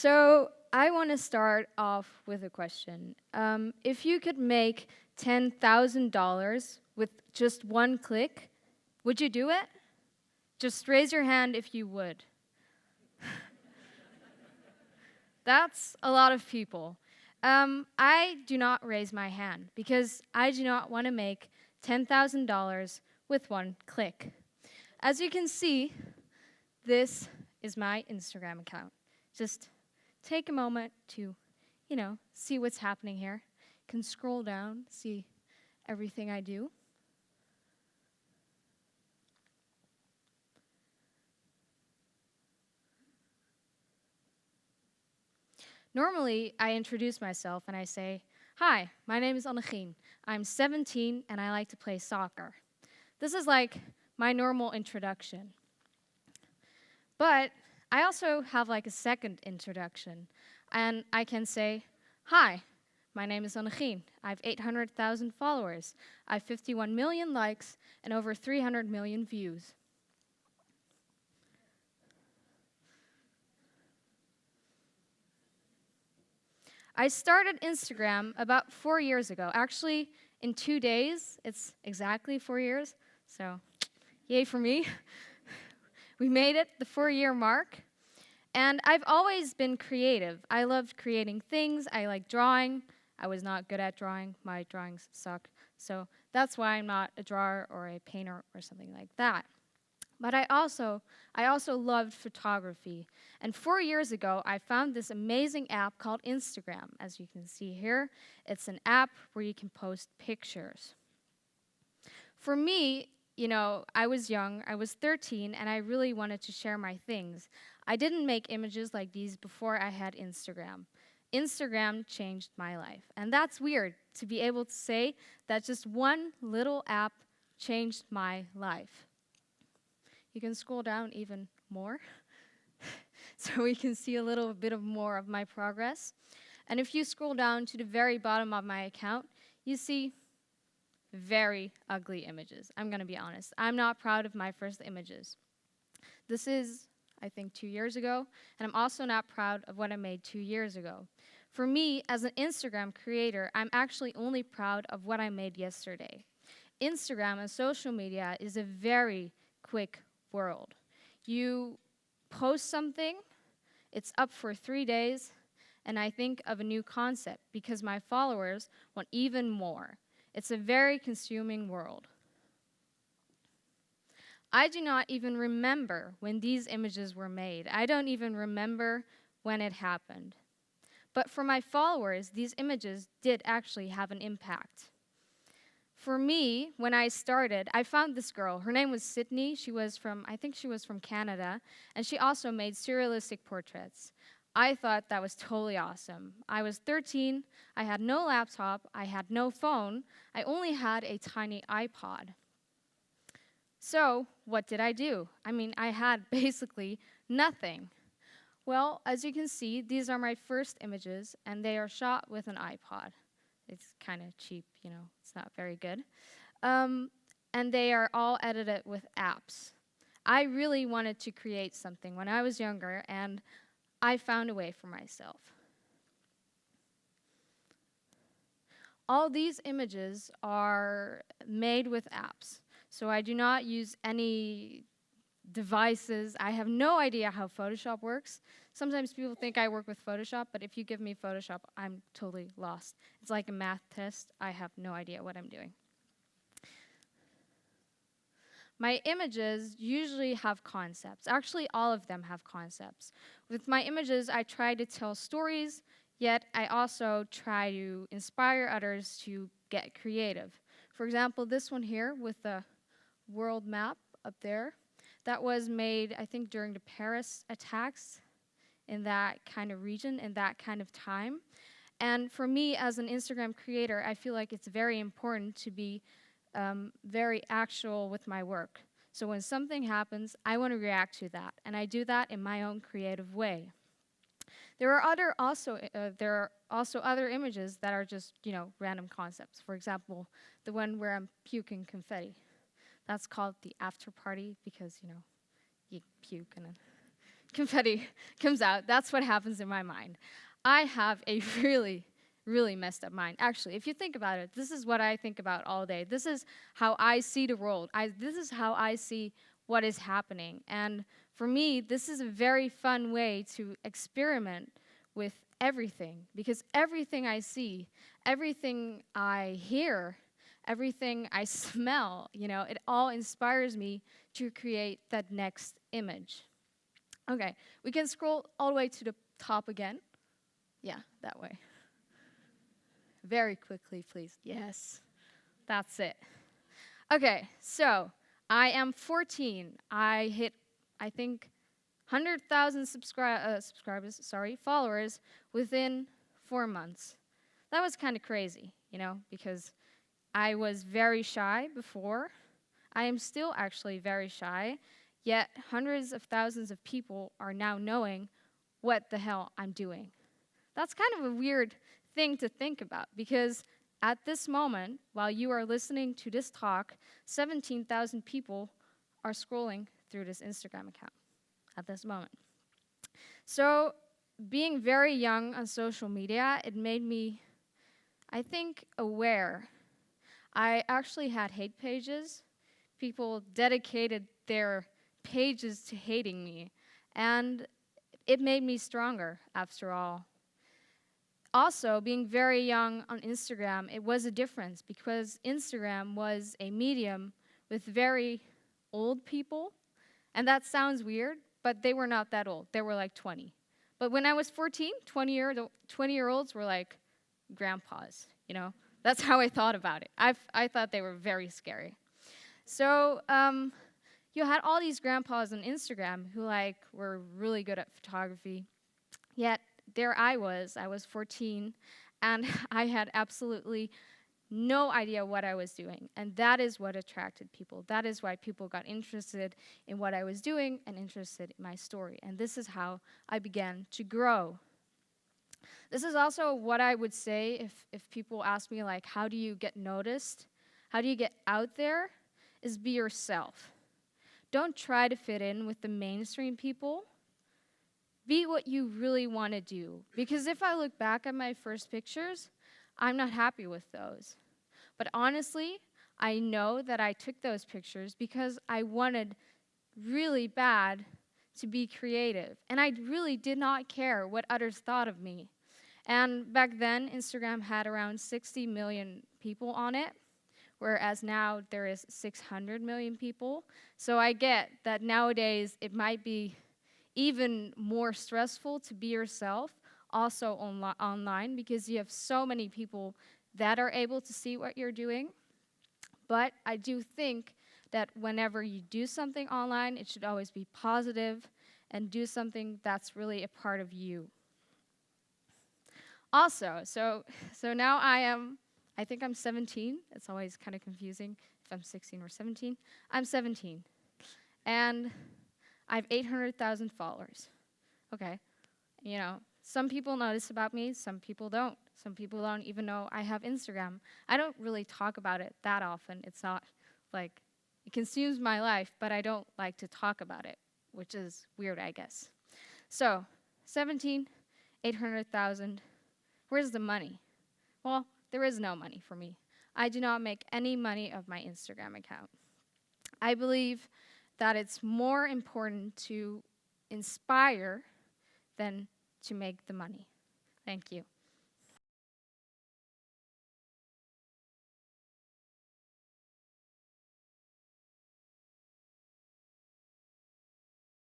So I want to start off with a question. If you could make $10,000 with just one click, would you do it? Just raise your hand if you would. That's a lot of people. I do not raise my hand because I do not want to make $10,000 with one click. As you can see, this is my Instagram account. Just take a moment to, see what's happening here. You can scroll down, see everything I do. Normally, I introduce myself and I say, "Hi, my name is Annegien. I'm 17 and I like to play soccer." This is like my normal introduction. But I also have like a second introduction, and I can say, "Hi, my name is Annegien. I have 800,000 followers. I have 51 million likes and over 300 million views." I started Instagram about 4 years ago. Actually, in 2 days, it's exactly 4 years, so yay for me. We made it, the 4-year mark. And I've always been creative. I loved creating things. I like drawing. I was not good at drawing. My drawings suck. So that's why I'm not a drawer or a painter or something like that. But I also loved photography. And 4 years ago, I found this amazing app called Instagram. As you can see here, it's an app where you can post pictures. For me, I was young, I was 13, and I really wanted to share my things. I didn't make images like these before I had Instagram. Instagram changed my life. And that's weird to be able to say that just one little app changed my life. You can scroll down even more so we can see a little bit more of my progress. And if you scroll down to the very bottom of my account, you see very ugly images. I'm going to be honest. I'm not proud of my first images. This is, I think, 2 years ago, and I'm also not proud of what I made 2 years ago. For me, as an Instagram creator, I'm actually only proud of what I made yesterday. Instagram and social media is a very quick world. You post something, it's up for 3 days, and I think of a new concept because my followers want even more. It's a very consuming world. I do not even remember when these images were made. I don't even remember when it happened. But for my followers, these images did actually have an impact. For me, when I started, I found this girl. Her name was Sydney. I think she was from Canada, and she also made surrealistic portraits. I thought that was totally awesome. I was 13, I had no laptop, I had no phone, I only had a tiny iPod. So, what did I do? I had basically nothing. Well, as you can see, these are my first images, and they are shot with an iPod. It's kind of cheap, it's not very good. And they are all edited with apps. I really wanted to create something when I was younger, and I found a way for myself. All these images are made with apps, so I do not use any devices. I have no idea how Photoshop works. Sometimes people think I work with Photoshop, but if you give me Photoshop, I'm totally lost. It's like a math test. I have no idea what I'm doing. My images usually have concepts. Actually, all of them have concepts. With my images, I try to tell stories, yet I also try to inspire others to get creative. For example, this one here with the world map up there, that was made, I think, during the Paris attacks in that kind of region, in that kind of time. And for me, as an Instagram creator, I feel like it's very important to be very actual with my work. So when something happens, I want to react to that, and I do that in my own creative way. There are also other images that are just random concepts. For example, the one where I'm puking confetti. That's called the after party because you puke and then confetti comes out. That's what happens in my mind. I have a really, really messed up mind. Actually, if you think about it, this is what I think about all day. This is how I see the world. This is how I see what is happening. And for me, this is a very fun way to experiment with everything, because everything I see, everything I hear, everything I smell, it all inspires me to create that next image. Okay, we can scroll all the way to the top again. Yeah, that way. Very quickly, please. Yes, that's it. Okay, so I am 14. I hit, I think, 100,000 followers within 4 months. That was kind of crazy, because I was very shy before. I am still actually very shy, yet hundreds of thousands of people are now knowing what the hell I'm doing. That's kind of a weird thing to think about, because at this moment, while you are listening to this talk, 17,000 people are scrolling through this Instagram account at this moment. So being very young on social media, it made me, I think, aware. I actually had hate pages. People dedicated their pages to hating me, and it made me stronger, after all. Also, being very young on Instagram, it was a difference, because Instagram was a medium with very old people, and that sounds weird, but they were not that old. They were like 20. But when I was 14, 20-year-olds were like grandpas, That's how I thought about it. I thought they were very scary. So you had all these grandpas on Instagram who were really good at photography, yet there I was 14, and I had absolutely no idea what I was doing. And that is what attracted people. That is why people got interested in what I was doing and interested in my story. And this is how I began to grow. This is also what I would say if people ask me, how do you get noticed? How do you get out there? Is be yourself. Don't try to fit in with the mainstream people. Be what you really want to do. Because if I look back at my first pictures, I'm not happy with those. But honestly, I know that I took those pictures because I wanted really bad to be creative. And I really did not care what others thought of me. And back then, Instagram had around 60 million people on it, whereas now there is 600 million people. So I get that nowadays it might be even more stressful to be yourself, also online, because you have so many people that are able to see what you're doing. But I do think that whenever you do something online, it should always be positive and do something that's really a part of you. Also, so now I think I'm 17. It's always kind of confusing if I'm 16 or 17. I'm 17. And I have 800,000 followers. Okay. Some people notice about me, some people don't. Some people don't even know I have Instagram. I don't really talk about it that often. It's not it consumes my life, but I don't like to talk about it, which is weird, I guess. So, 17, 800,000. Where's the money? Well, there is no money for me. I do not make any money of my Instagram account. I believe that it's more important to inspire than to make the money. Thank you.